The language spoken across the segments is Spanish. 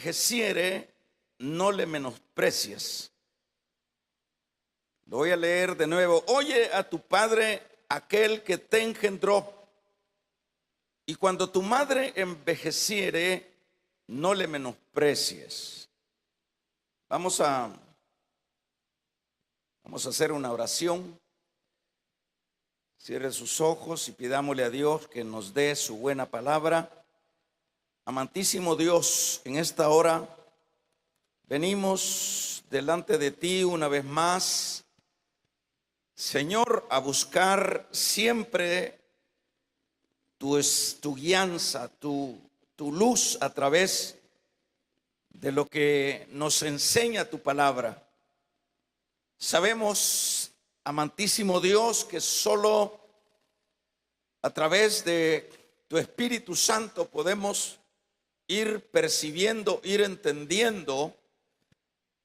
envejeciere, no le menosprecies. Lo voy a leer de nuevo. Oye a tu padre, aquel que te engendró. Y cuando tu madre envejeciere, no le menosprecies. Vamos a hacer una oración. Cierre sus ojos y pidámosle a Dios que nos dé su buena palabra. Amantísimo Dios, en esta hora venimos delante de ti una vez más, Señor, a buscar siempre tu guianza, tu luz a través de lo que nos enseña tu palabra. Sabemos, amantísimo Dios, que solo a través de tu Espíritu Santo podemos ir percibiendo, ir entendiendo.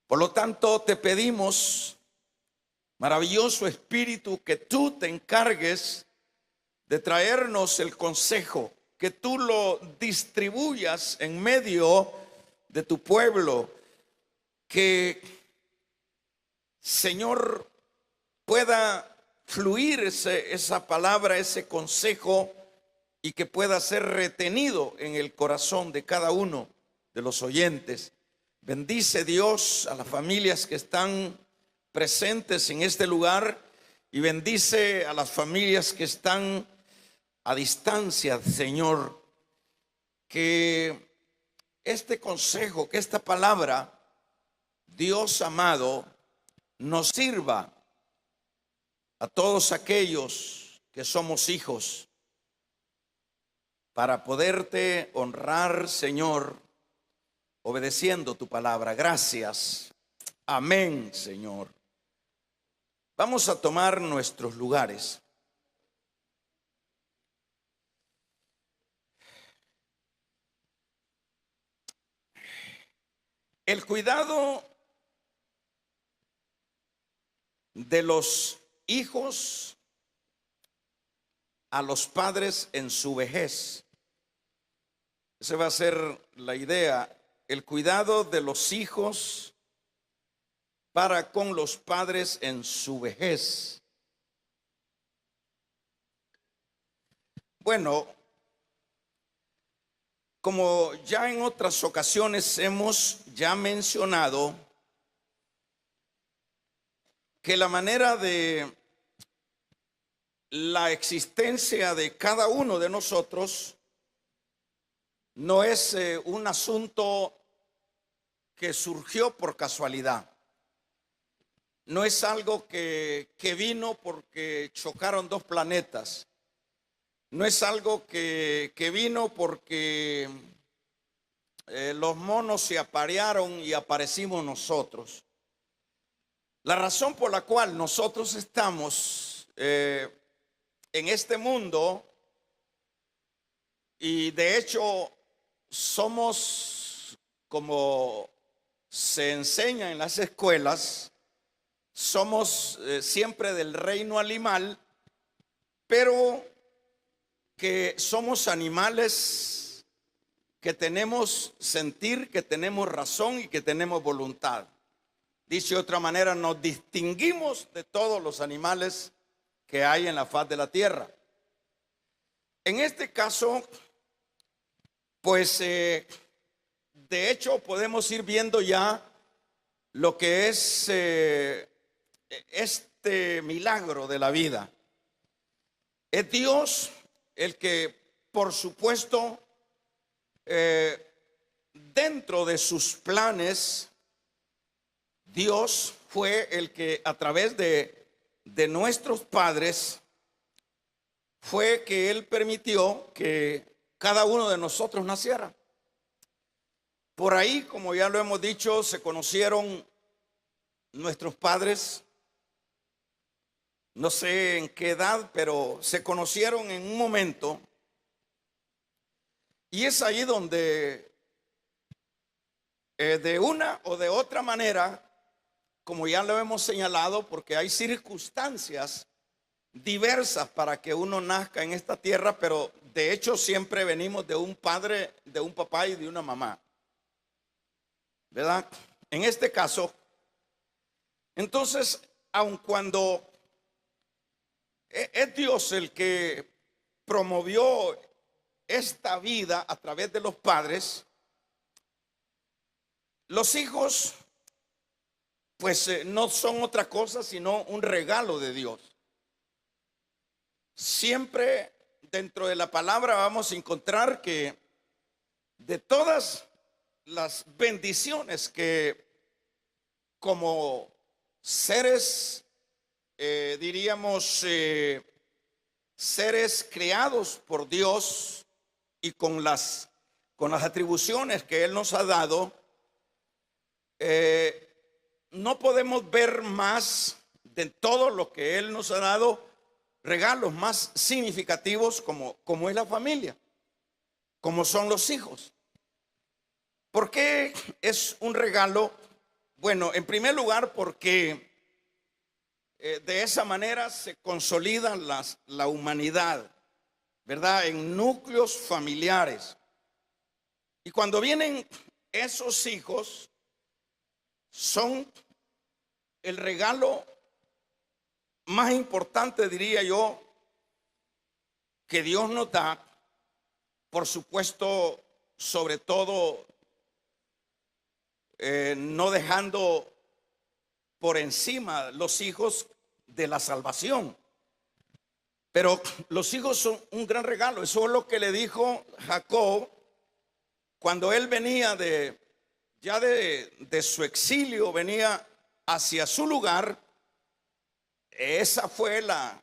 Por lo tanto, te pedimos, maravilloso Espíritu, que tú te encargues de traernos el consejo, que tú lo distribuyas en medio de tu pueblo, que, Señor, pueda fluir esa palabra, ese consejo, y que pueda ser retenido en el corazón de cada uno de los oyentes. Bendice, Dios, a las familias que están presentes en este lugar y bendice a las familias que están a distancia, Señor. Que este consejo, que esta palabra, Dios amado, nos sirva a todos aquellos que somos hijos, para poderte honrar, Señor, obedeciendo tu palabra. Gracias. Amén, Señor. Vamos a tomar nuestros lugares. El cuidado de los hijos a los padres en su vejez. Esa va a ser la idea. El cuidado de los hijos para con los padres en su vejez. Bueno, como ya en otras ocasiones hemos ya mencionado, que la manera de la existencia de cada uno de nosotros no es un asunto que surgió por casualidad. No es algo que vino porque chocaron dos planetas. No es algo que vino porque los monos se aparearon y aparecimos nosotros. La razón por la cual nosotros estamos en este mundo, y de hecho somos, como se enseña en las escuelas, somos siempre del reino animal, pero que somos animales que tenemos sentir, que tenemos razón y que tenemos voluntad. Dice de otra manera, nos distinguimos de todos los animales que hay en la faz de la tierra. En este caso, pues de hecho podemos ir viendo ya lo que es este milagro de la vida. Es Dios el que, por supuesto, dentro de sus planes, Dios fue el que a través de nuestros padres fue que Él permitió que cada uno de nosotros naciera. Por ahí, como ya lo hemos dicho, se conocieron nuestros padres, no sé en qué edad, pero se conocieron en un momento. Y es ahí donde de una o de otra manera, como ya lo hemos señalado, porque hay circunstancias diversas para que uno nazca en esta tierra, pero de hecho siempre venimos de un padre, de un papá y de una mamá. ¿verdad? En este caso, entonces, aun cuando es Dios el que promovió esta vida a través de los padres, los hijos pues no son otra cosa sino un regalo de Dios. Siempre dentro de la palabra vamos a encontrar que de todas las bendiciones que como seres, diríamos, seres creados por Dios y con las atribuciones que Él nos ha dado, no podemos ver más de todo lo que Él nos ha dado, regalos más significativos como es la familia, como son los hijos. ¿Por qué es un regalo? Bueno, en primer lugar porque de esa manera se consolida la humanidad, ¿verdad? En núcleos familiares. Y cuando vienen esos hijos, son el regalo más importante, diría yo, que Dios nos da. Por supuesto, sobre todo, no dejando por encima los hijos de la salvación. Pero los hijos son un gran regalo. Eso es lo que le dijo Jacob cuando él venía de su exilio, venía hacia su lugar. Esa fue la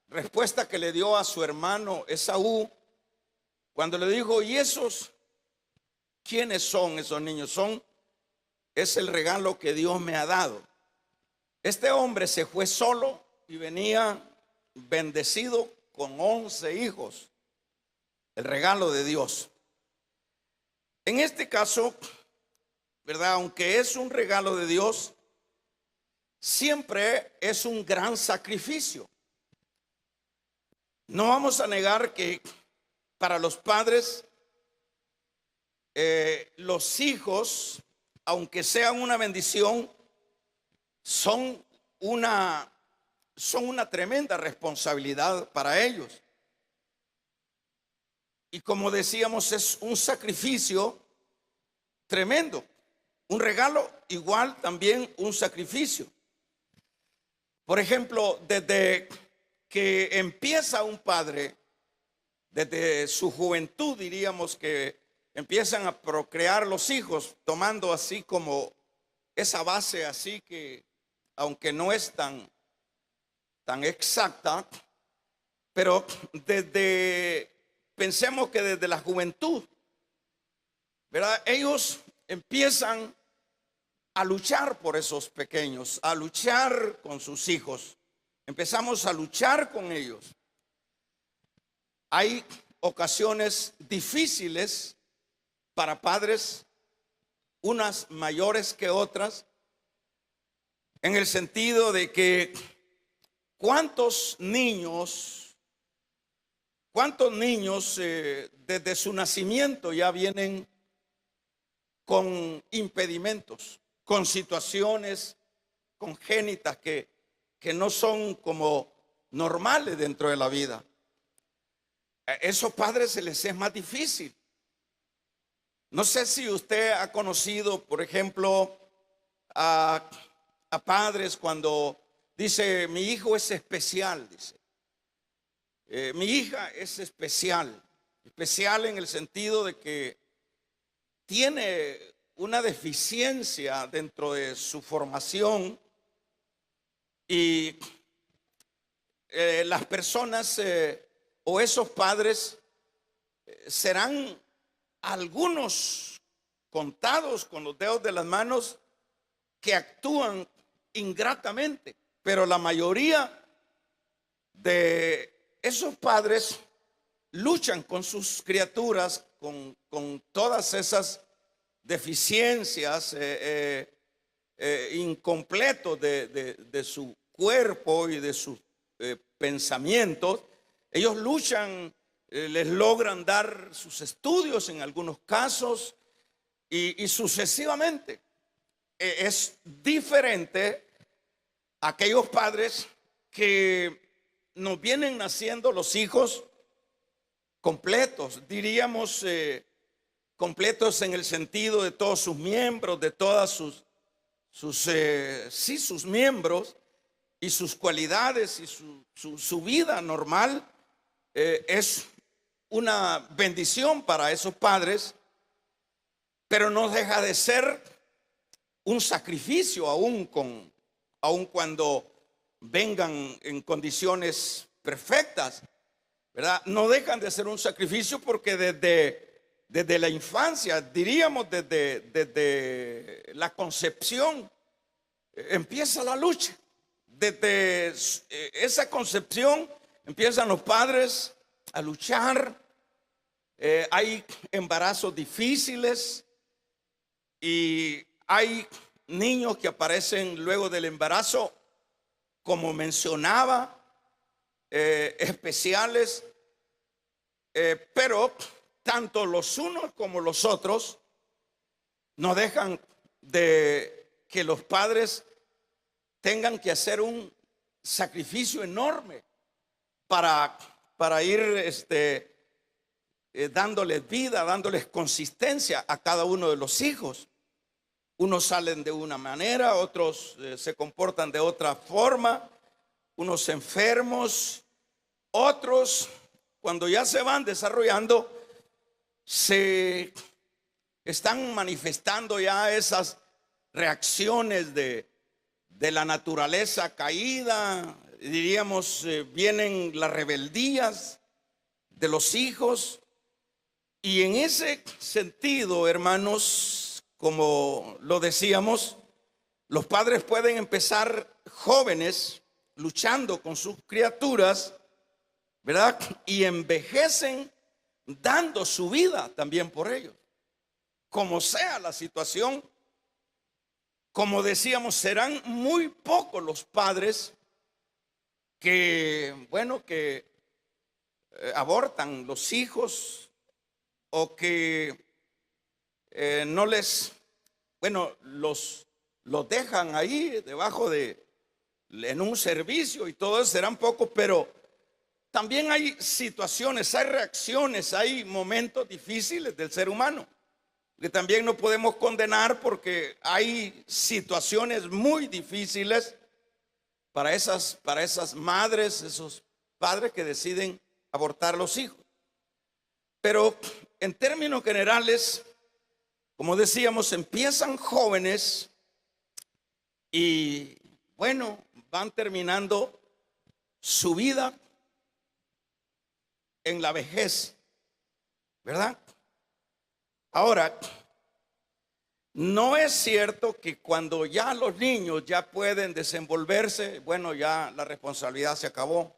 respuesta que le dio a su hermano Esaú cuando le dijo: ¿y esos quiénes son esos niños? Es el regalo que Dios me ha dado. Este hombre se fue solo y venía bendecido con 11 hijos, el regalo de Dios. En este caso, ¿verdad? Aunque es un regalo de Dios, siempre es un gran sacrificio. No vamos a negar que para los padres, los hijos, aunque sean una bendición, son una tremenda responsabilidad para ellos. Y como decíamos, es un sacrificio tremendo. Un regalo igual también un sacrificio. Por ejemplo, desde que empieza un padre, desde su juventud, diríamos que empiezan a procrear los hijos, tomando así como esa base, así que aunque no es tan exacta, pero pensemos que desde la juventud, ¿verdad? Ellos empiezan a luchar por esos pequeños, a luchar con sus hijos. Empezamos a luchar con ellos. Hay ocasiones difíciles para padres, unas mayores que otras, en el sentido de que ¿cuántos niños desde su nacimiento ya vienen con impedimentos, con situaciones congénitas que no son como normales dentro de la vida? A esos padres se les es más difícil. No sé si usted ha conocido, por ejemplo, a padres cuando dice: mi hijo es especial, dice. Mi hija es especial en el sentido de que tiene una deficiencia dentro de su formación y las personas o esos padres serán algunos contados con los dedos de las manos que actúan ingratamente, pero la mayoría de esos padres luchan con sus criaturas, con todas esas deficiencias, incompletos de su cuerpo y de sus pensamientos. Ellos luchan, les logran dar sus estudios en algunos casos y sucesivamente. es diferente a aquellos padres que nos vienen naciendo los hijos completos, diríamos completos en el sentido de todos sus miembros, de todas sus miembros y sus cualidades y su vida normal. Es una bendición para esos padres, pero no deja de ser un sacrificio aún cuando vengan en condiciones perfectas, ¿verdad? No dejan de ser un sacrificio porque desde la infancia, diríamos desde la concepción, empieza la lucha. Desde esa concepción empiezan los padres a luchar. Hay embarazos difíciles y hay niños que aparecen luego del embarazo, como mencionaba, especiales, pero tanto los unos como los otros no dejan de que los padres tengan que hacer un sacrificio enorme para ir dándoles vida, dándoles consistencia a cada uno de los hijos. Unos salen de una manera, otros se comportan de otra forma, unos enfermos, otros cuando ya se van desarrollando se están manifestando ya esas reacciones de la naturaleza caída, diríamos, vienen las rebeldías de los hijos. Y en ese sentido, hermanos, como lo decíamos, los padres pueden empezar jóvenes luchando con sus criaturas, ¿verdad? Y envejecen dando su vida también por ellos. Como sea la situación, como decíamos, serán muy pocos los padres que, bueno, que abortan los hijos o que no les, bueno, los dejan ahí debajo en un servicio y todo eso, serán pocos, pero también hay situaciones, hay reacciones, hay momentos difíciles del ser humano que también no podemos condenar, porque hay situaciones muy difíciles para esas madres, esos padres que deciden abortar los hijos. Pero en términos generales, como decíamos, empiezan jóvenes y bueno, van terminando su vida en la vejez, ¿verdad? Ahora, no es cierto que cuando ya los niños ya pueden desenvolverse, bueno, ya la responsabilidad se acabó.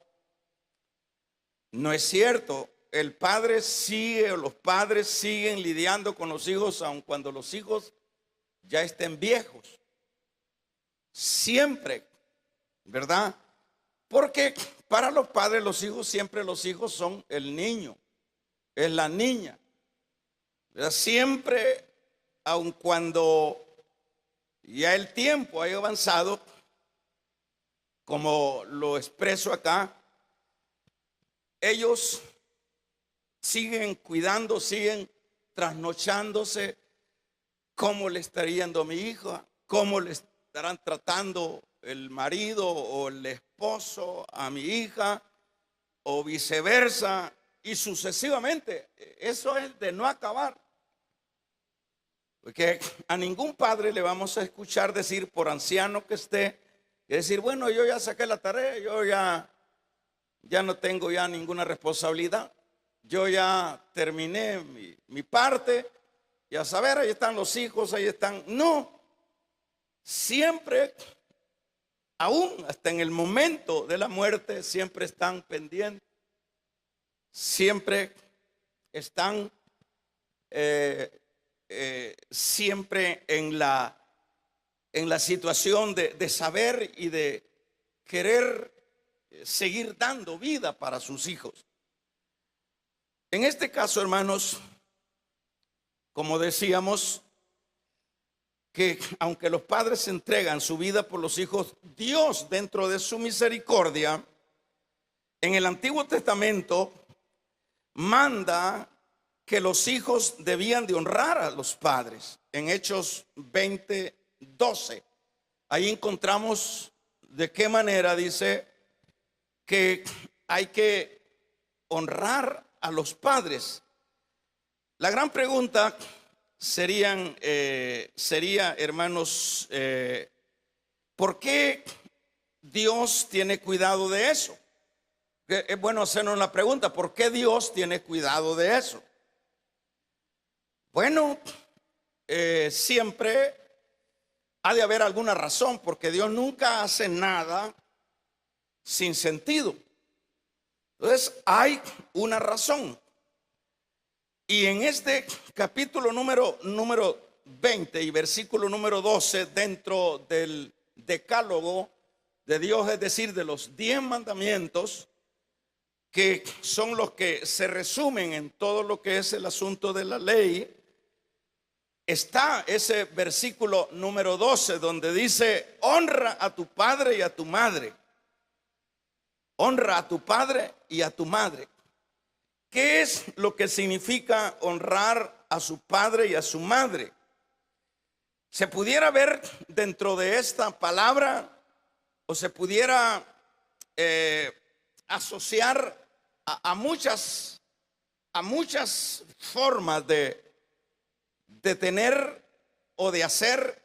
No es cierto. El padre sigue, o los padres siguen lidiando con los hijos aun cuando los hijos ya estén viejos. Siempre, ¿verdad? Porque para los padres los hijos, siempre los hijos son el niño, es la niña. ¿Verdad? Siempre, aun cuando ya el tiempo haya avanzado, como lo expreso acá, ellos siguen cuidando, siguen trasnochándose. ¿Cómo le estaría yendo a mi hija? ¿Cómo le estarán tratando el marido o el esposo a mi hija? O viceversa, y sucesivamente. Eso es de no acabar. Porque a ningún padre le vamos a escuchar decir, por anciano que esté, y decir, bueno, yo ya saqué la tarea, yo ya no tengo ya ninguna responsabilidad, yo ya terminé mi parte, y a saber, ahí están los hijos, ahí están. No, siempre, aún hasta en el momento de la muerte, siempre están pendientes, siempre están siempre en la situación de saber y de querer seguir dando vida para sus hijos. En este caso, hermanos, como decíamos, que aunque los padres entregan su vida por los hijos, Dios, dentro de su misericordia, en el Antiguo Testamento manda que los hijos debían de honrar a los padres. En Hechos 20:12, ahí encontramos de qué manera dice que hay que honrar a los padres. La gran pregunta sería, hermanos, ¿por qué Dios tiene cuidado de eso? Es bueno hacernos la pregunta, ¿por qué Dios tiene cuidado de eso? Bueno, siempre ha de haber alguna razón, porque Dios nunca hace nada sin sentido. Entonces hay una razón. Y en este capítulo número 20 y versículo número 12, dentro del decálogo de Dios, es decir, de los 10 mandamientos, que son los que se resumen en todo lo que es el asunto de la ley, está ese versículo número 12 donde dice: honra a tu padre y a tu madre. Honra a tu padre y a tu madre. ¿Qué es lo que significa honrar a su padre y a su madre? Se pudiera ver dentro de esta palabra, o se pudiera asociar a muchas formas de tener o de hacer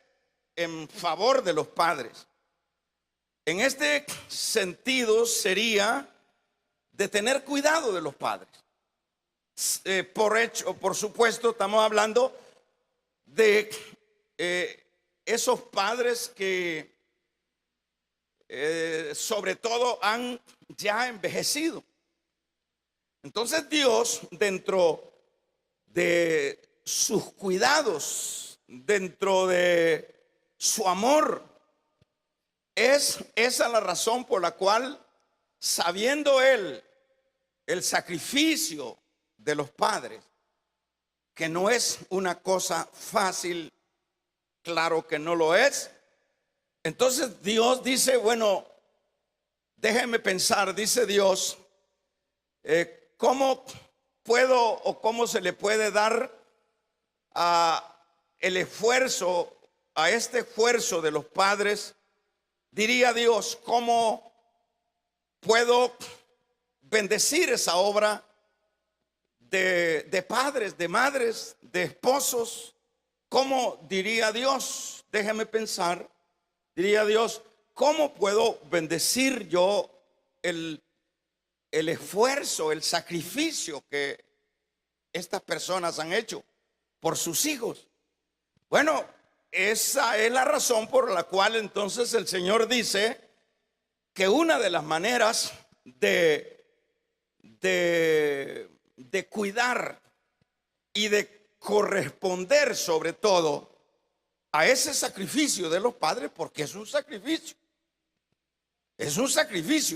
en favor de los padres. En este sentido sería de tener cuidado de los padres. Por supuesto, estamos hablando de esos padres que sobre todo han ya envejecido. Entonces Dios, dentro de sus cuidados, dentro de su amor, es esa la razón por la cual, sabiendo Él el sacrificio de los padres, que no es una cosa fácil, claro que no lo es, entonces Dios dice: bueno, déjenme pensar, dice Dios, ¿cómo puedo o cómo se le puede dar el esfuerzo, a este esfuerzo de los padres? Diría Dios, ¿cómo puedo bendecir esa obra de padres, de madres, de esposos? ¿Cómo diría Dios? Déjeme pensar. Diría Dios, ¿cómo puedo bendecir yo el esfuerzo, el sacrificio que estas personas han hecho por sus hijos? Bueno, esa es la razón por la cual entonces el Señor dice que una de las maneras de cuidar y de corresponder sobre todo a ese sacrificio de los padres, porque es un sacrificio,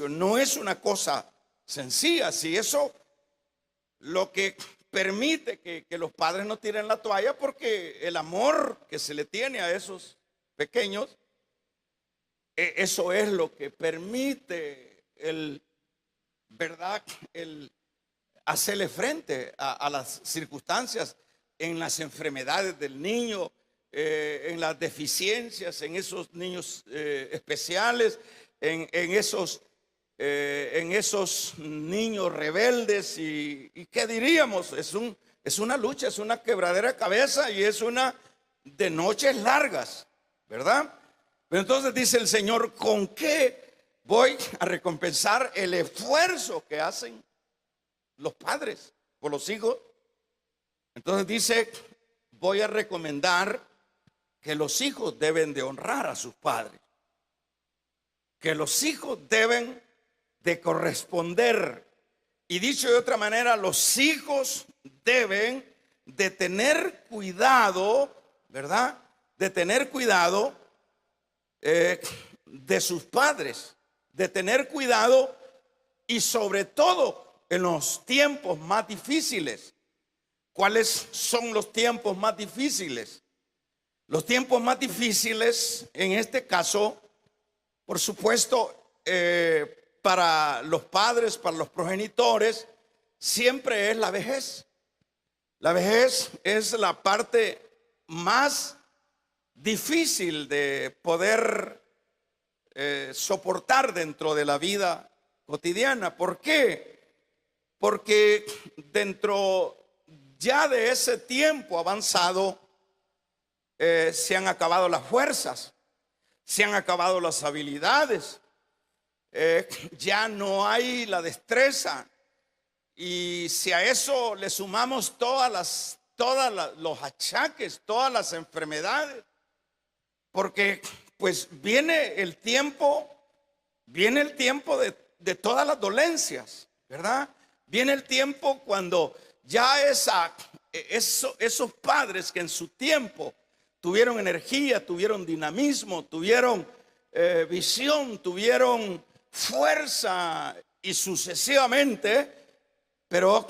no es una cosa sencilla. Si eso lo que permite que los padres no tiren la toalla, porque el amor que se le tiene a esos pequeños, eso es lo que permite ¿verdad? El hacerle frente a las circunstancias, en las enfermedades del niño, en las deficiencias, en esos niños especiales, en esos niños rebeldes. Y ¿qué diríamos? Es una lucha, es una quebradera de cabeza, y es una de noches largas, ¿verdad? Pero entonces dice el Señor: ¿con qué voy a recompensar el esfuerzo que hacen los padres por los hijos? Entonces dice: voy a recomendar que los hijos deben de honrar a sus padres, que los hijos deben de corresponder. Y dicho de otra manera, los hijos deben de tener cuidado, ¿verdad? De tener cuidado de sus padres, de tener cuidado, y sobre todo en los tiempos más difíciles. ¿Cuáles son los tiempos más difíciles? Los tiempos más difíciles, en este caso, por supuesto, para los padres, para los progenitores, siempre es la vejez. La vejez es la parte más difícil de poder soportar dentro de la vida cotidiana. ¿Por qué? Porque dentro ya de ese tiempo avanzado se han acabado las fuerzas, se han acabado las habilidades, ya no hay la destreza. Y si a eso le sumamos los achaques, todas las enfermedades, porque pues viene el tiempo de todas las dolencias, ¿verdad? Viene el tiempo cuando ya esos padres que en su tiempo tuvieron energía, tuvieron dinamismo, tuvieron visión, tuvieron fuerza y sucesivamente, pero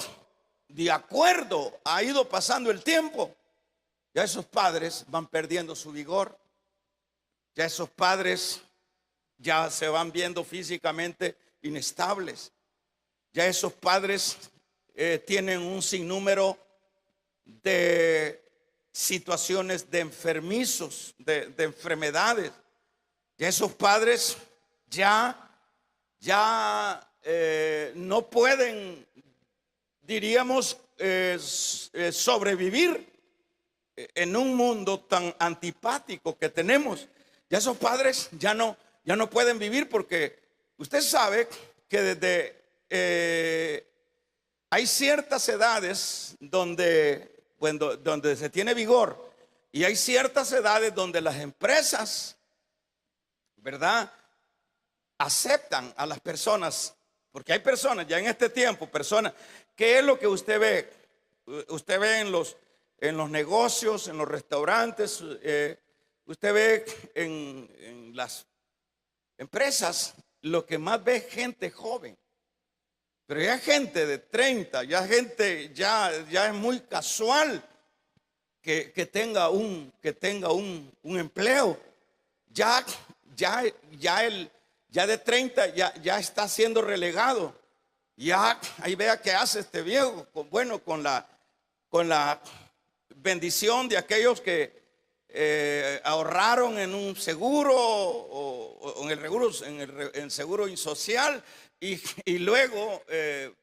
de acuerdo ha ido pasando el tiempo, ya esos padres van perdiendo su vigor, ya esos padres ya se van viendo físicamente inestables, ya esos padres tienen un sinnúmero de situaciones de enfermizos, de enfermedades. Ya esos padres ya no pueden, diríamos, sobrevivir en un mundo tan antipático que tenemos. Ya esos padres ya no pueden vivir, porque usted sabe que hay ciertas edades donde se tiene vigor, y hay ciertas edades donde las empresas, ¿verdad?, aceptan a las personas, porque hay personas ya en este tiempo, personas, ¿qué es lo que usted ve? Usted ve en los negocios, en los restaurantes, usted ve en las empresas, lo que más ve es gente joven. Pero ya gente de 30, ya gente, ya es muy casual que tenga un empleo. Ya de 30 ya está siendo relegado. Ya ahí vea qué hace este viejo. Bueno, con la bendición de aquellos que ahorraron en un seguro o en el seguro social, y luego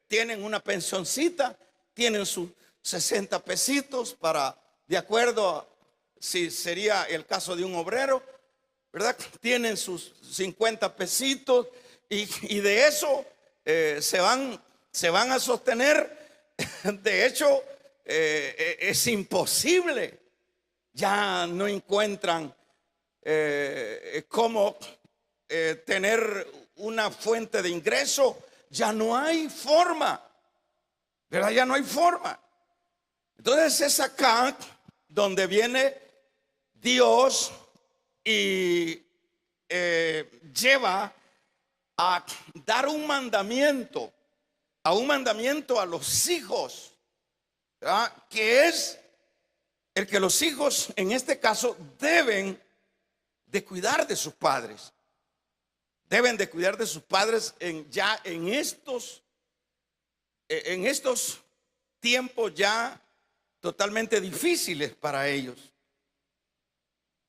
tienen una pensioncita, tienen sus 60 pesitos de acuerdo a si sería el caso de un obrero, ¿verdad? Tienen sus 50 pesitos y de eso se van a sostener. De hecho, es imposible. Ya no encuentran cómo tener una fuente de ingreso. Ya no hay forma, ¿verdad? Ya no hay forma. Entonces es acá donde viene Dios y lleva a dar un mandamiento a los hijos, ¿verdad?, que es el que los hijos en este caso deben de cuidar de sus padres. Deben de cuidar de sus padres en estos tiempos ya totalmente difíciles para ellos,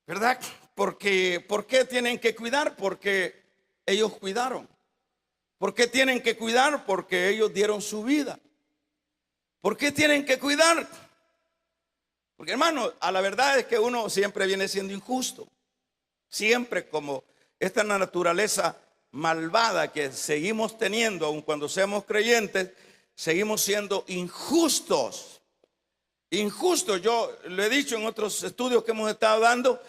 ¿verdad? ¿Por qué tienen que cuidar? Porque ellos cuidaron. ¿Por qué tienen que cuidar? Porque ellos dieron su vida. ¿Por qué tienen que cuidar? Porque, hermano, a la verdad es que uno siempre viene siendo injusto. Siempre, como esta naturaleza malvada que seguimos teniendo, aun cuando seamos creyentes, seguimos siendo injustos. Injustos. Yo lo he dicho en otros estudios que hemos estado dando,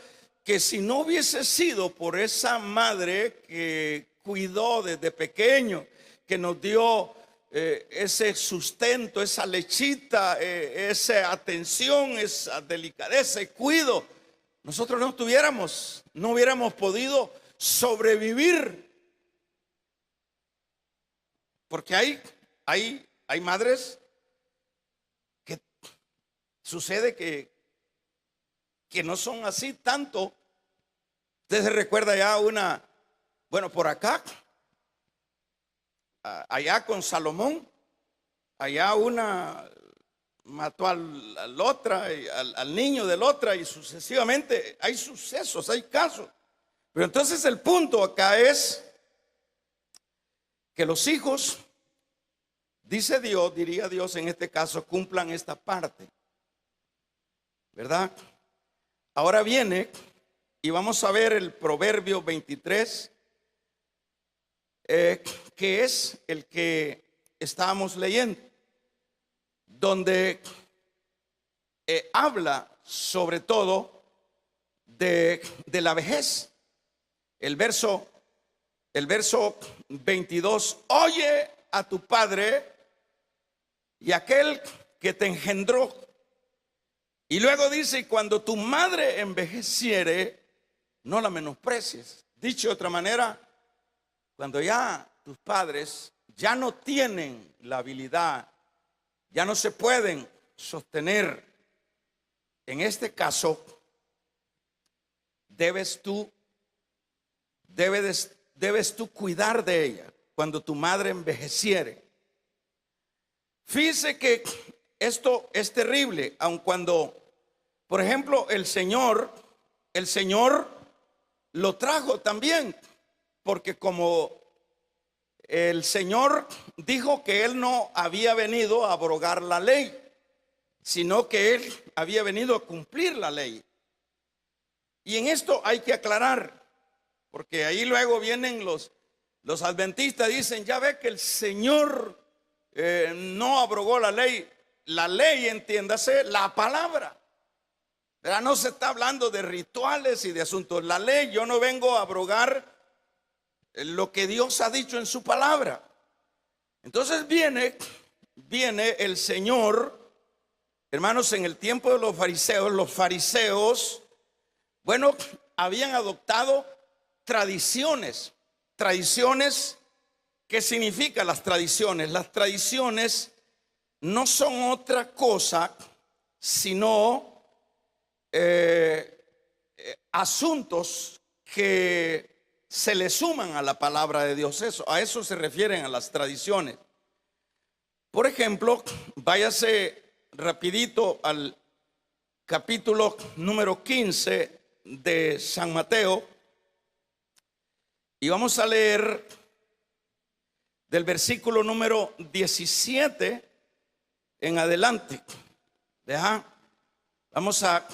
que si no hubiese sido por esa madre que cuidó desde pequeño, que nos dio ese sustento, esa lechita, esa atención, esa delicadeza y cuido, nosotros no hubiéramos podido sobrevivir. Porque hay madres que sucede que que no son así tanto. Usted se recuerda ya una, bueno, por acá, allá con Salomón, allá una mató al otra, al niño del otra, y sucesivamente hay sucesos, hay casos. Pero entonces el punto acá es que los hijos, dice Dios, diría Dios en este caso, cumplan esta parte, ¿verdad? Ahora viene y vamos a ver el Proverbio 23, que es el que estábamos leyendo, donde habla sobre todo de la vejez. El verso 22, oye a tu padre y aquel que te engendró. Y luego dice, y cuando tu madre envejeciere, no la menosprecies. Dicho de otra manera, cuando ya tus padres ya no tienen la habilidad, ya no se pueden sostener, en este caso, debes tú cuidar de ella cuando tu madre envejeciere. Fíjese que esto es terrible, aun cuando, por ejemplo, el Señor lo trajo también, porque como el Señor dijo que Él no había venido a abrogar la ley, sino que Él había venido a cumplir la ley. Y en esto hay que aclarar, porque ahí luego vienen los adventistas, dicen, ya ve que el Señor no abrogó la ley. La ley, entiéndase, la palabra. ¿Verdad? No se está hablando de rituales y de asuntos. La ley, yo no vengo a abrogar lo que Dios ha dicho en su palabra. Entonces viene el Señor, hermanos, en el tiempo de los fariseos, bueno, habían adoptado tradiciones. ¿Qué significan las tradiciones? Las tradiciones no son otra cosa sino asuntos que se le suman a la palabra de Dios. A eso se refieren a las tradiciones. Por ejemplo, váyase rapidito al capítulo número 15 de San Mateo y vamos a leer del versículo número 17 en adelante. ¿Deja? Vamos a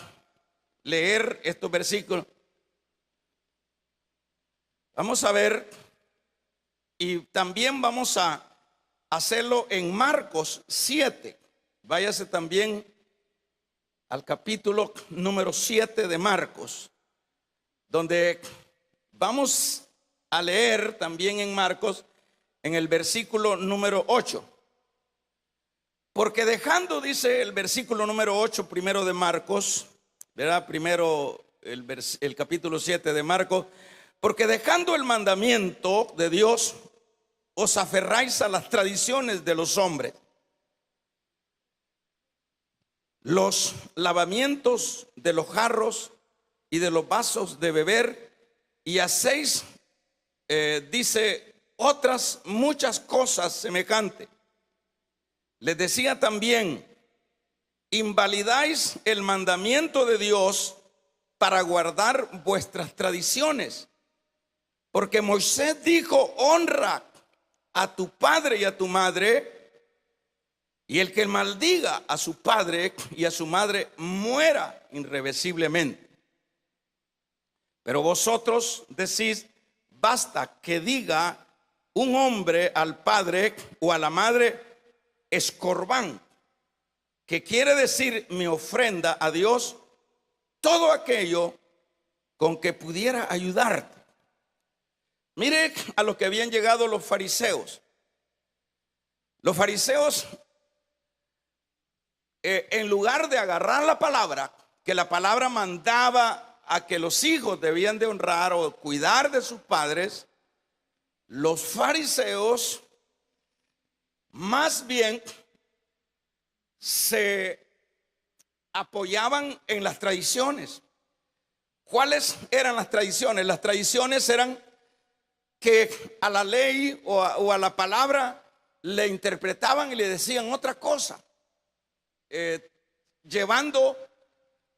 leer estos versículos. Vamos a ver, y también vamos a hacerlo en Marcos 7. Váyase también al capítulo número 7 de Marcos, donde vamos a leer también en Marcos, en el versículo número 8. Porque dejando, dice el versículo número 8 primero de Marcos, ¿verdad? Primero el capítulo 7 de Marcos. Porque dejando el mandamiento de Dios, os aferráis a las tradiciones de los hombres. Los lavamientos de los jarros y de los vasos de beber, y hacéis, dice, otras muchas cosas semejantes. Les decía también, invalidáis el mandamiento de Dios para guardar vuestras tradiciones. Porque Moisés dijo, honra a tu padre y a tu madre, y el que maldiga a su padre y a su madre muera irreversiblemente. Pero vosotros decís, basta que diga un hombre al padre o a la madre, escorbán, que quiere decir mi ofrenda a Dios, todo aquello con que pudiera ayudarte. Mire a lo que habían llegado los fariseos. Los fariseos, en lugar de agarrar la palabra, que la palabra mandaba a que los hijos debían de honrar o cuidar de sus padres, los fariseos más bien se apoyaban en las tradiciones. ¿Cuáles eran las tradiciones? Las tradiciones eran que a la ley o a la palabra le interpretaban y le decían otra cosa, llevando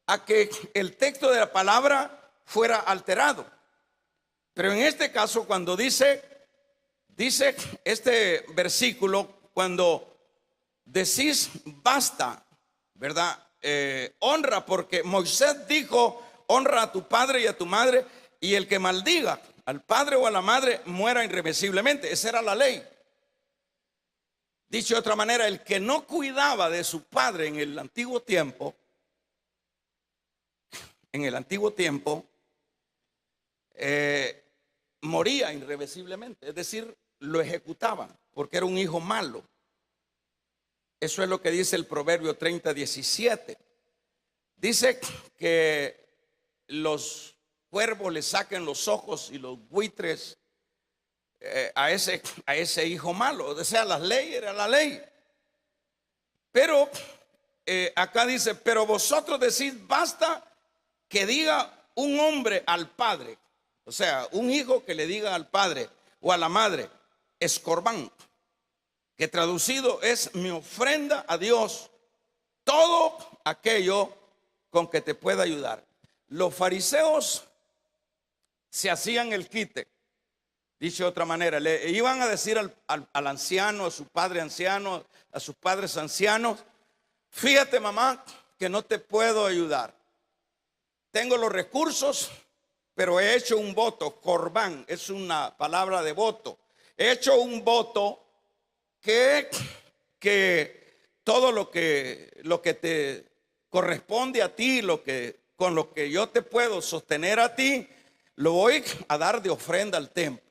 a que el texto de la palabra fuera alterado. Pero en este caso, cuando dice este versículo, cuando decís basta, ¿verdad? Honra, porque Moisés dijo: honra a tu padre y a tu madre, y el que maldiga al padre o a la madre muera irreversiblemente. Esa era la ley. Dicho de otra manera, el que no cuidaba de su padre en el antiguo tiempo, moría irreversiblemente, es decir, lo ejecutaban porque era un hijo malo. Eso es lo que dice el Proverbio 30:17. Dice que los cuervos le saquen los ojos y los buitres a ese hijo malo. O sea, la ley era la ley. Pero acá dice: pero vosotros decís basta que diga un hombre al padre. O sea, un hijo que le diga al padre o a la madre, escorbán, que traducido es mi ofrenda a Dios, todo aquello con que te pueda ayudar. Los fariseos se hacían el quite. Dicho de otra manera, le iban a decir al anciano, a su padre anciano, a sus padres ancianos: fíjate, mamá, que no te puedo ayudar. Tengo los recursos, pero he hecho un voto. Corbán es una palabra de voto. He hecho un voto que todo lo que te corresponde a ti, con lo que yo te puedo sostener a ti, lo voy a dar de ofrenda al templo.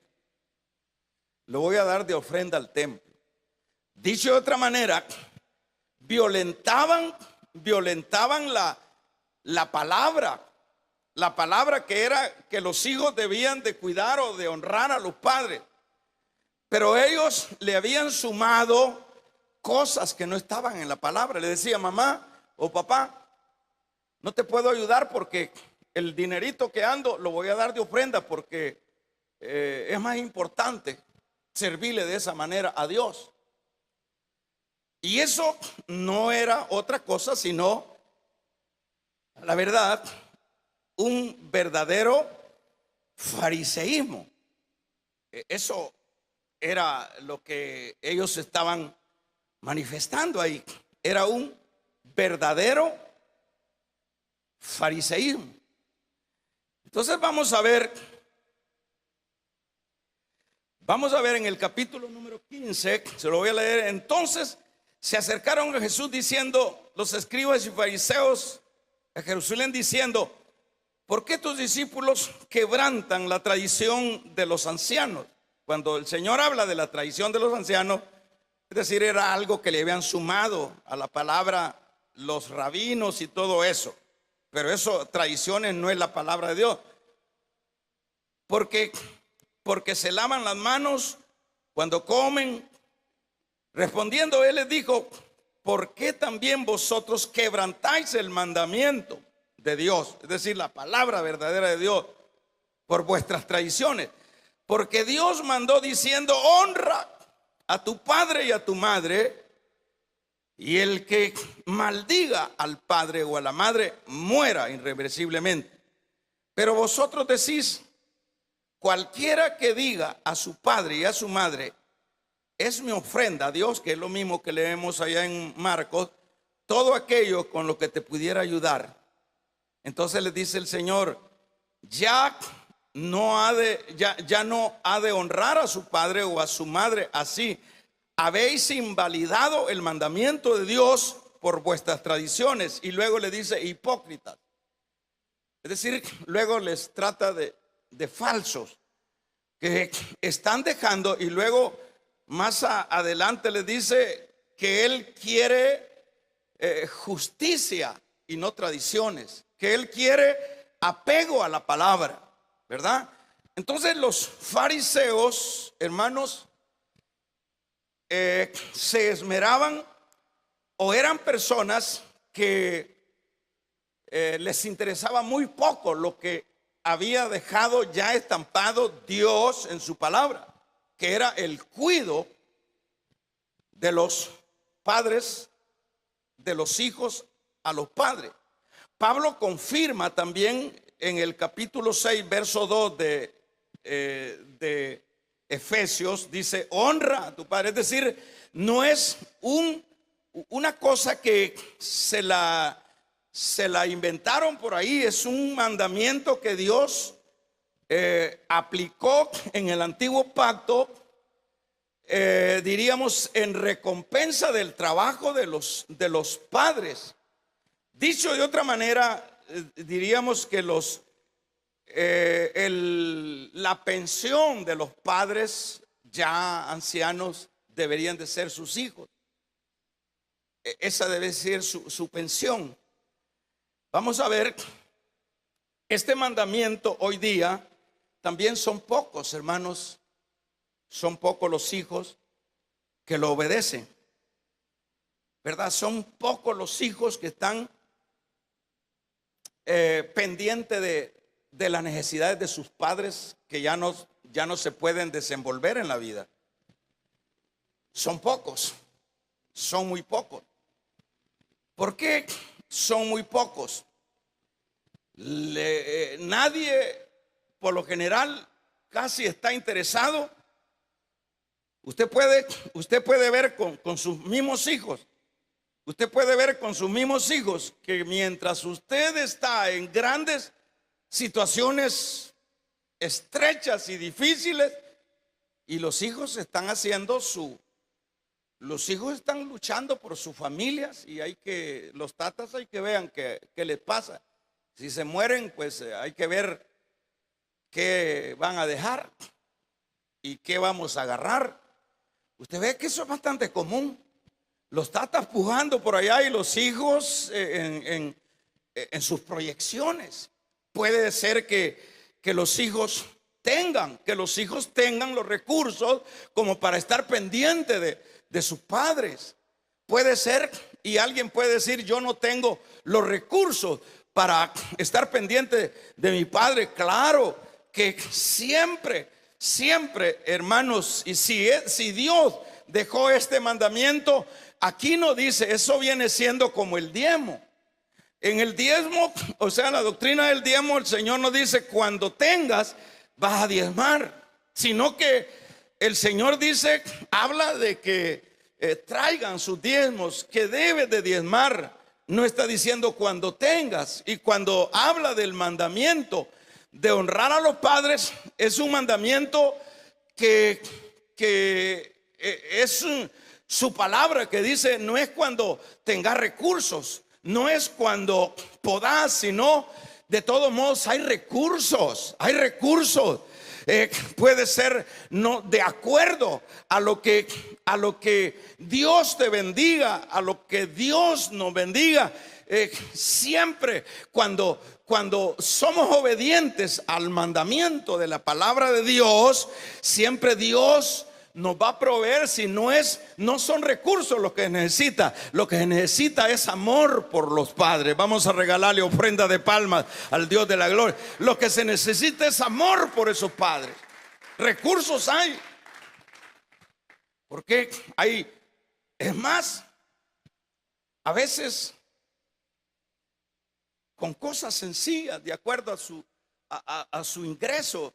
Lo voy a dar de ofrenda al templo. Dicho de otra manera, violentaban la palabra que era que los hijos debían de cuidar o de honrar a los padres. Pero ellos le habían sumado cosas que no estaban en la palabra. Le decía: mamá o papá, no te puedo ayudar porque el dinerito que ando lo voy a dar de ofrenda, porque es más importante servirle de esa manera a Dios. Y eso no era otra cosa sino, la verdad, un verdadero fariseísmo. Eso era lo que ellos estaban manifestando ahí. Era un verdadero fariseísmo. Entonces vamos a ver en el capítulo número 15, se lo voy a leer. Entonces se acercaron a Jesús diciendo los escribas y fariseos a Jerusalén, diciendo: ¿por qué tus discípulos quebrantan la tradición de los ancianos? Cuando el Señor habla de la tradición de los ancianos, es decir, era algo que le habían sumado a la palabra los rabinos y todo eso. Pero eso, tradiciones, no es la palabra de Dios. Porque se lavan las manos cuando comen. Respondiendo, él les dijo: ¿por qué también vosotros quebrantáis el mandamiento de Dios? Es decir, la palabra verdadera de Dios, por vuestras tradiciones. Porque Dios mandó diciendo: honra a tu padre y a tu madre, y el que maldiga al padre o a la madre muera irreversiblemente. Pero vosotros decís: cualquiera que diga a su padre y a su madre, es mi ofrenda a Dios, que es lo mismo que leemos allá en Marcos, todo aquello con lo que te pudiera ayudar. Entonces les dice el Señor: ya no ha de honrar a su padre o a su madre así. Habéis invalidado el mandamiento de Dios por vuestras tradiciones. Y luego le dice: hipócritas. Es decir, luego les trata de falsos que están dejando, y luego más adelante les dice que él quiere justicia y no tradiciones, que él quiere apego a la palabra, ¿verdad? Entonces los fariseos, hermanos, se esmeraban, o eran personas que les interesaba muy poco lo que había dejado ya estampado Dios en su palabra, que era el cuidado de los padres, de los hijos a los padres. Pablo confirma también en el capítulo 6, verso 2 de Efesios, dice: honra a tu padre. Es decir, no es una cosa que se la inventaron por ahí, es un mandamiento que Dios aplicó en el antiguo pacto, diríamos en recompensa del trabajo de los padres. Dicho de otra manera, diríamos que la pensión de los padres ya ancianos deberían de ser sus hijos. Esa debe ser su pensión. Vamos a ver, este mandamiento hoy día también son pocos, hermanos, son pocos los hijos que lo obedecen, ¿verdad? Son pocos los hijos que están pendientes de las necesidades de sus padres, que ya no se pueden desenvolver en la vida. Son pocos, son muy pocos. ¿Por qué son muy pocos? Nadie, por lo general, casi está interesado. Usted puede ver con sus mismos hijos. Usted puede ver con sus mismos hijos que mientras usted está en grandes situaciones estrechas y difíciles, y los hijos están luchando por sus familias, y los tatas hay que vean qué les pasa. Si se mueren, pues hay que ver qué van a dejar y qué vamos a agarrar. Usted ve que eso es bastante común. Los tatas pujando por allá y los hijos en sus proyecciones. Puede ser que los hijos tengan los recursos como para estar pendiente de sus padres. Puede ser, y alguien puede decir: yo no tengo los recursos para estar pendiente de mi padre. Claro que siempre, hermanos, y si Dios dejó este mandamiento, aquí no dice, eso viene siendo como el diezmo. En el diezmo, o sea, la doctrina del diezmo, el Señor no dice cuando tengas vas a diezmar, sino que el Señor dice, habla de que traigan sus diezmos, que debes de diezmar. No está diciendo cuando tengas. Y cuando habla del mandamiento de honrar a los padres, es un mandamiento que es su palabra, que dice: no es cuando tengas recursos, no es cuando podás, sino de todos modos hay recursos. Puede ser no de acuerdo a lo que Dios te bendiga, a lo que Dios nos bendiga. Siempre cuando somos obedientes al mandamiento de la palabra de Dios, siempre Dios nos va a proveer. Si no son recursos lo que necesita es amor por los padres. Vamos a regalarle ofrenda de palmas al Dios de la gloria. Lo que se necesita es amor por esos padres. Recursos hay, porque es más, a veces con cosas sencillas, de acuerdo a su ingreso,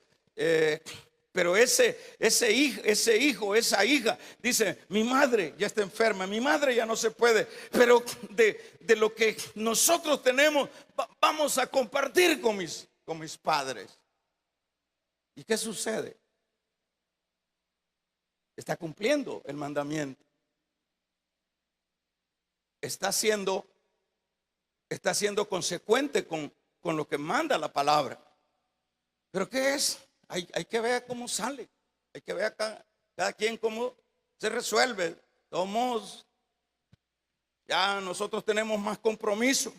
pero ese hijo, esa hija dice: mi madre ya está enferma, mi madre ya no se puede, pero de lo que nosotros tenemos vamos a compartir con mis padres. ¿Y qué sucede? Está cumpliendo el mandamiento, está siendo consecuente con lo que manda la palabra. ¿Pero qué es? Hay que ver cómo sale, hay que ver cada quien cómo se resuelve. De todos modos, ya nosotros tenemos más compromiso.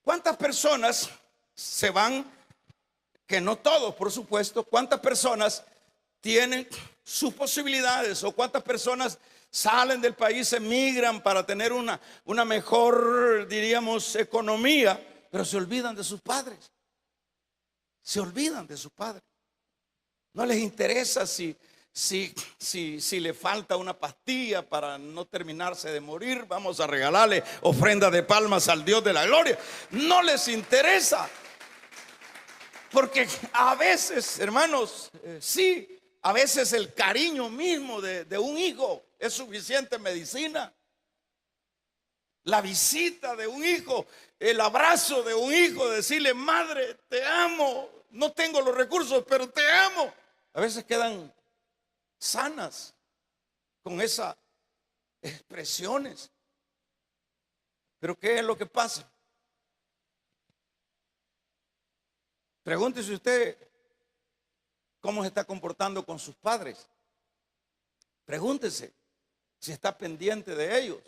¿Cuántas personas se van? Que no todos, por supuesto. ¿Cuántas personas tienen sus posibilidades, o cuántas personas salen del país, emigran para tener una mejor, diríamos, economía, pero se olvidan de sus padres? Se olvidan de su padre. No les interesa si le falta una pastilla para no terminarse de morir. Vamos a regalarle ofrenda de palmas al Dios de la gloria. No les interesa. Porque a veces, hermanos, sí, a veces el cariño mismo de un hijo es suficiente medicina. La visita de un hijo, el abrazo de un hijo, decirle: madre, te amo, no tengo los recursos, pero te amo. A veces quedan sanas con esas expresiones. Pero ¿qué es lo que pasa? Pregúntese usted cómo se está comportando con sus padres. Pregúntese si está pendiente de ellos.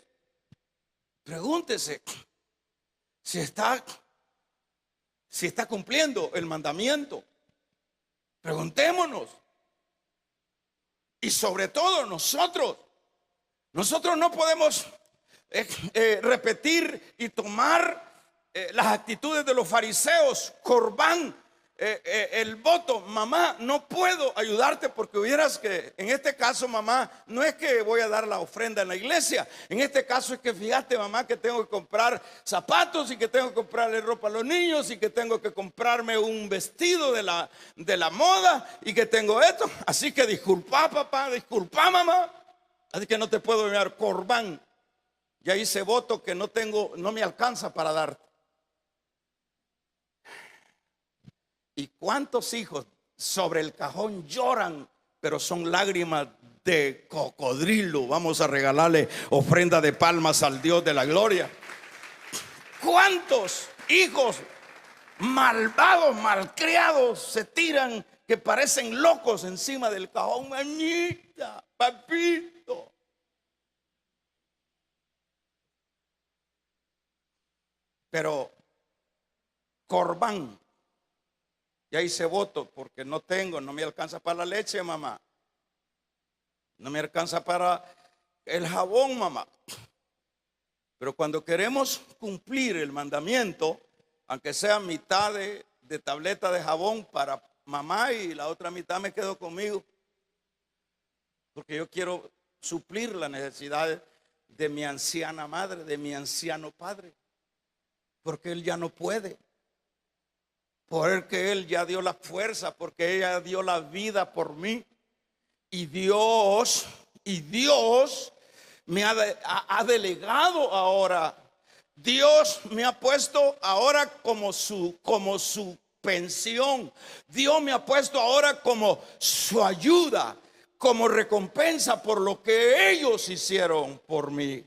Pregúntese si está cumpliendo el mandamiento. Preguntémonos. Y sobre todo nosotros no podemos repetir y tomar las actitudes de los fariseos. Corbán, el voto: mamá, no puedo ayudarte porque hubieras que, en este caso, mamá, no es que voy a dar la ofrenda en la iglesia. En este caso es que fíjate, mamá, que tengo que comprar zapatos y que tengo que comprarle ropa a los niños y que tengo que comprarme un vestido de la moda y que tengo esto. Así que disculpa, papá, disculpa, mamá. Así que no te puedo enviar. Corbán, ya hice voto que no me alcanza para darte. ¿Y cuántos hijos sobre el cajón lloran, pero son lágrimas de cocodrilo? Vamos a regalarle ofrenda de palmas al Dios de la gloria. ¿Cuántos hijos malvados, malcriados se tiran, que parecen locos encima del cajón? Mamita, papito. Pero Corbán, ya hice voto porque no me alcanza para la leche, mamá. No me alcanza para el jabón, mamá. Pero cuando queremos cumplir el mandamiento, aunque sea mitad de tableta de jabón para mamá y la otra mitad me quedo conmigo, porque yo quiero suplir las necesidades de mi anciana madre, de mi anciano padre, porque él ya no puede. Porque Él ya dio la fuerza, porque ella dio la vida por mí. Y Dios me ha delegado ahora. Dios me ha puesto ahora como su pensión. Dios me ha puesto ahora como su ayuda, como recompensa por lo que ellos hicieron por mí.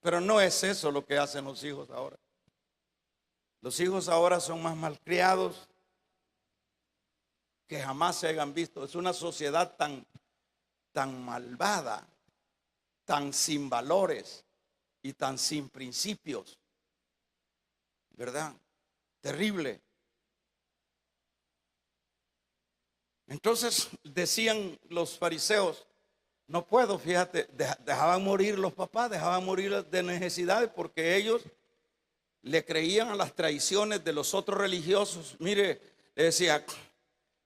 Pero no es eso lo que hacen los hijos ahora. Los hijos ahora son más malcriados que jamás se hayan visto. Es una sociedad tan malvada, tan sin valores y tan sin principios, ¿verdad? Terrible. Entonces decían los fariseos: no puedo, fíjate, dejaban morir los papás, dejaban morir de necesidades porque ellos le creían a las tradiciones de los otros religiosos. Mire, le decía: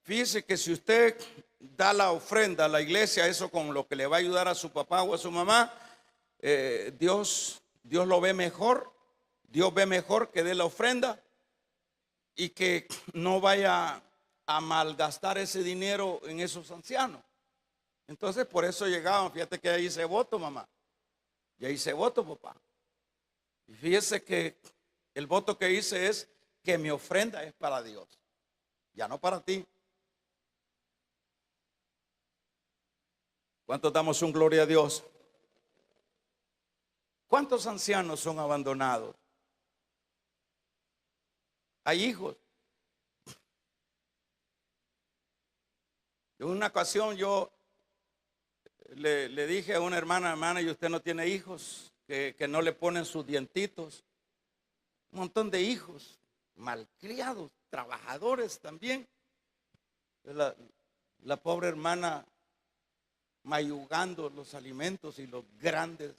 fíjese que si usted da la ofrenda a la iglesia, eso con lo que le va a ayudar a su papá o a su mamá, Dios lo ve mejor. Dios ve mejor que dé la ofrenda y que no vaya a malgastar ese dinero en esos ancianos. Entonces por eso llegaban. Fíjate que ya hice voto, mamá, ya hice voto, papá, y fíjese que el voto que hice es que mi ofrenda es para Dios, ya no para ti. ¿Cuántos damos un gloria a Dios? ¿Cuántos ancianos son abandonados? Hay hijos. En una ocasión yo le dije a una hermana, ¿y usted no tiene hijos que no le ponen sus dientitos? Un montón de hijos malcriados, trabajadores también. La pobre hermana mayugando los alimentos y los grandes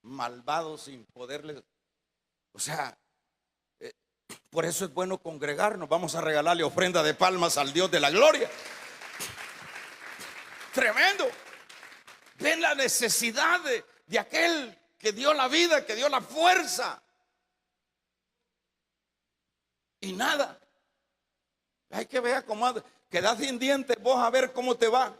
malvados sin poderles, o sea, Por eso es bueno congregarnos. Vamos a regalarle ofrenda de palmas al Dios de la gloria. Tremendo. Ven la necesidad de aquel que dio la vida, que dio la fuerza. Y nada. Hay que ver cómo quedas sin dientes, vos a ver cómo te va.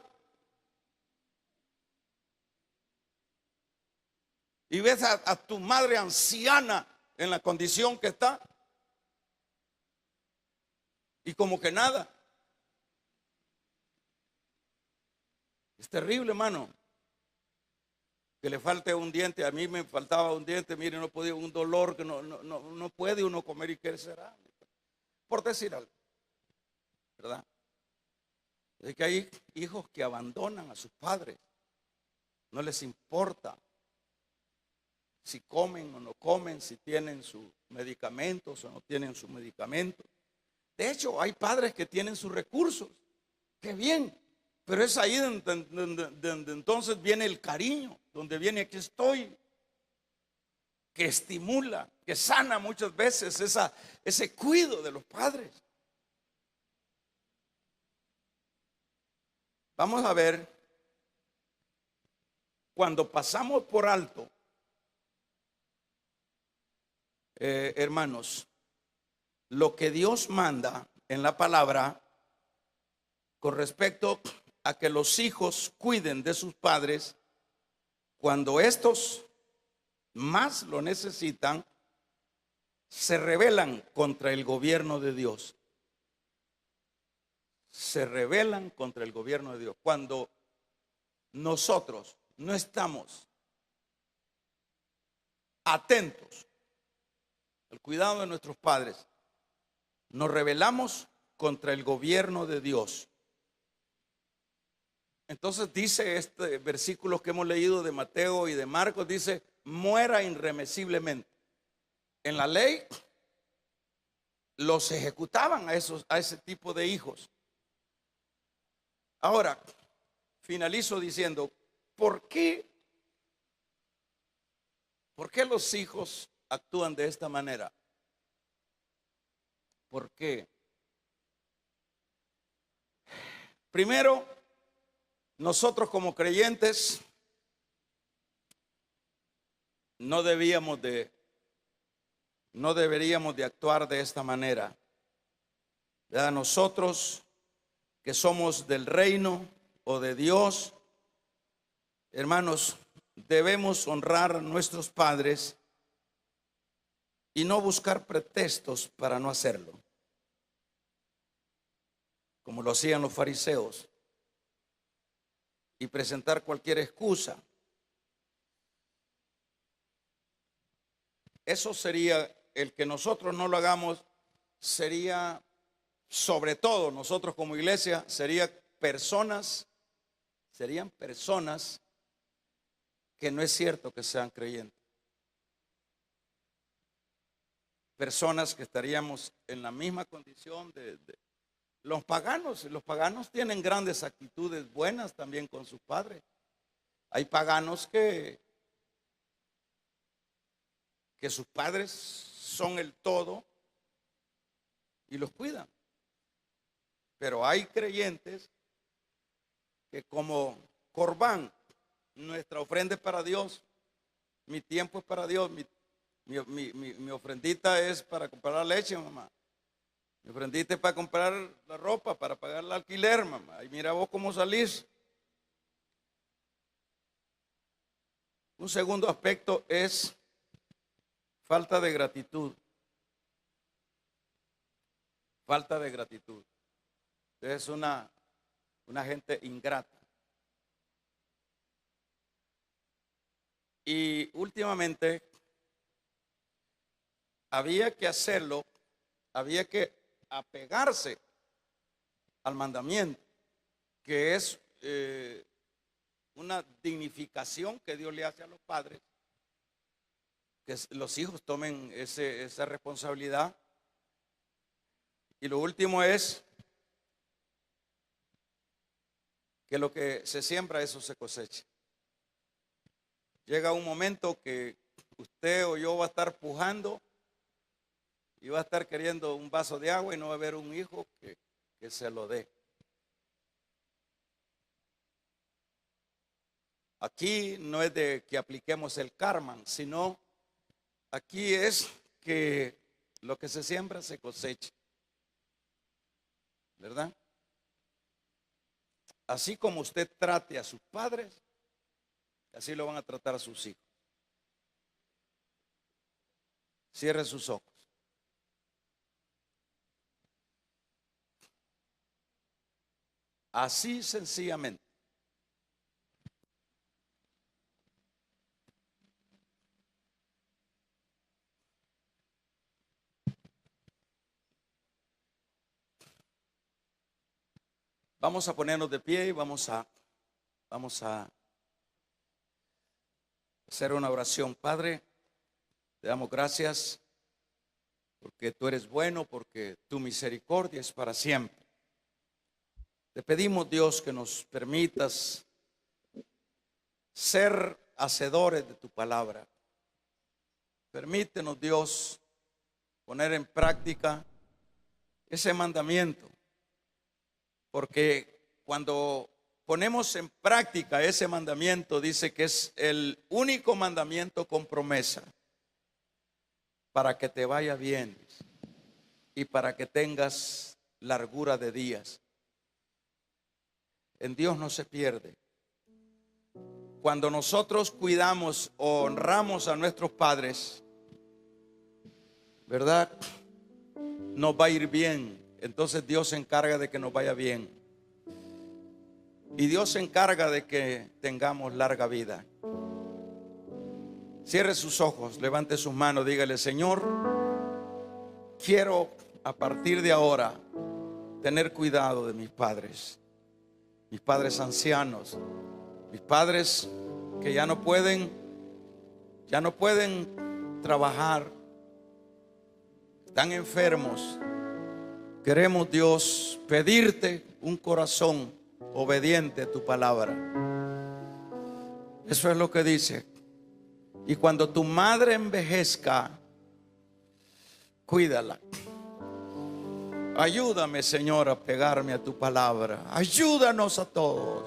Y ves a tu madre anciana en la condición que está. Y como que nada. Es terrible, hermano. Que le falte un diente. A mí me faltaba un diente. Mire, no podía, un dolor que no puede uno comer. ¿Y qué será? Por decir algo, ¿verdad? Es que hay hijos que abandonan a sus padres. No les importa si comen o no comen, si tienen sus medicamentos o no tienen sus medicamentos. De hecho, hay padres que tienen sus recursos. Qué bien. Pero es ahí donde entonces viene el cariño, donde viene aquí estoy, que estimula, que sana muchas veces ese cuidado de los padres. Vamos a ver, cuando pasamos por alto, hermanos, lo que Dios manda en la palabra con respecto a que los hijos cuiden de sus padres cuando estos más lo necesitan, se rebelan contra el gobierno de Dios. Se rebelan contra el gobierno de Dios. Cuando nosotros no estamos atentos al cuidado de nuestros padres, nos rebelamos contra el gobierno de Dios. Entonces dice este versículo que hemos leído de Mateo y de Marcos, dice, muera irremisiblemente. En la ley los ejecutaban a ese tipo de hijos. Ahora, finalizo diciendo, ¿por qué los hijos actúan de esta manera? ¿Por qué? Primero, nosotros como creyentes no deberíamos de actuar de esta manera. ¿Verdad? Nosotros que somos del reino o de Dios, hermanos, debemos honrar a nuestros padres y no buscar pretextos para no hacerlo, como lo hacían los fariseos, y presentar cualquier excusa. Eso sería, el que nosotros no lo hagamos, sería, sobre todo nosotros como iglesia, serían personas que no es cierto que sean creyentes. Personas que estaríamos en la misma condición de los paganos. Los paganos tienen grandes actitudes buenas también con sus padres. Hay paganos que sus padres son el todo y los cuidan. Pero hay creyentes que como Corbán, nuestra ofrenda es para Dios, mi tiempo es para Dios, mi ofrendita es para comprar la leche, mamá. Mi ofrendita es para comprar la ropa, para pagar el alquiler, mamá. Y mira vos cómo salís. Un segundo aspecto es falta de gratitud. Falta de gratitud. Es una gente ingrata. Y últimamente había que hacerlo, había que apegarse al mandamiento, que es una dignificación que Dios le hace a los padres, que los hijos tomen esa responsabilidad. Y lo último es que lo que se siembra, eso se cosecha. Llega un momento que usted o yo va a estar pujando y va a estar queriendo un vaso de agua y no va a haber un hijo que se lo dé. Aquí no es de que apliquemos el karma, sino aquí es que lo que se siembra se cosecha, ¿verdad? Así como usted trate a sus padres, así lo van a tratar a sus hijos. Cierre sus ojos. Así sencillamente. Vamos a ponernos de pie y vamos a hacer una oración. Padre, te damos gracias porque tú eres bueno, porque tu misericordia es para siempre. Te pedimos, Dios, que nos permitas ser hacedores de tu palabra. Permítenos, Dios, poner en práctica ese mandamiento, porque cuando ponemos en práctica ese mandamiento, dice que es el único mandamiento con promesa para que te vaya bien y para que tengas largura de días. En Dios no se pierde. Cuando nosotros cuidamos o honramos a nuestros padres, ¿verdad? Nos va a ir bien. Entonces Dios se encarga de que nos vaya bien. Y Dios se encarga de que tengamos larga vida. Cierre sus ojos, levante sus manos, dígale: Señor, quiero a partir de ahora tener cuidado de mis padres ancianos, mis padres que ya no pueden trabajar, están enfermos. Queremos, Dios, pedirte un corazón obediente a tu palabra. Eso es lo que dice. Y cuando tu madre envejezca, cuídala. Ayúdame, Señor, a pegarme a tu palabra. Ayúdanos a todos.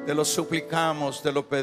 Te lo suplicamos, te lo pedimos.